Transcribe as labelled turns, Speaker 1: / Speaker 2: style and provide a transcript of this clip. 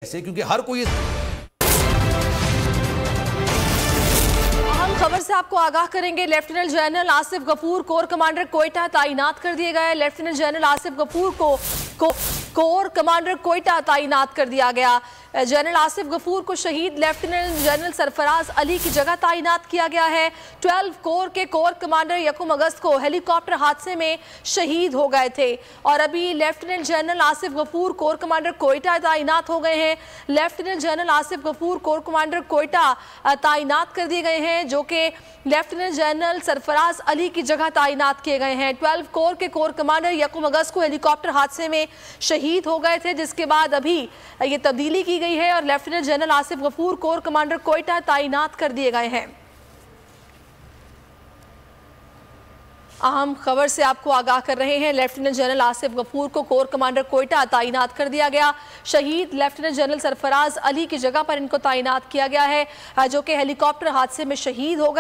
Speaker 1: से, क्योंकि हर कोई
Speaker 2: अहम खबर से आपको आगाह करेंगे। Lieutenant general Asif Ghafoor corps commander Quetta तैनात कर दिए गए। लेफ्टिनेंट जनरल आसिफ गफूर को कोर कमांडर कोयटा तैनात कर दिया गया। जनरल आसिफ गफूर को शहीद लेफ्टिनेंट जनरल सरफराज अली की जगह तैनात किया गया है। 12 कोर के कोर कमांडर 1 अगस्त को हेलीकॉप्टर हादसे में शहीद हो गए थे और अभी lieutenant general Asif Ghafoor corps commander Quetta तैनात हो गए हैं। Lieutenant general Asif Ghafoor corps commander Quetta तैनात कर दिए गए हैं, जो कि लेफ्टिनेंट जनरल सरफराज अली की जगह तैनात किए गए हैं। 12 कोर के कोर कमांडर 1 अगस्त को हेलीकॉप्टर हादसे में शहीद हो गए थे, जिसके बाद अभी ये तब्दीली की गई है और lieutenant general Asif Ghafoor corps commander Quetta तैनात कर दिए गए हैं। अहम खबर से आपको आगाह कर रहे हैं। लेफ्टिनेंट जनरल आसिफ गफूर को कोर कमांडर कोयटा तैनात कर दिया गया। शहीद लेफ्टिनेंट जनरल सरफराज अली की जगह पर इनको तैनात किया गया है, जो कि हेलीकॉप्टर हादसे में शहीद हो गए।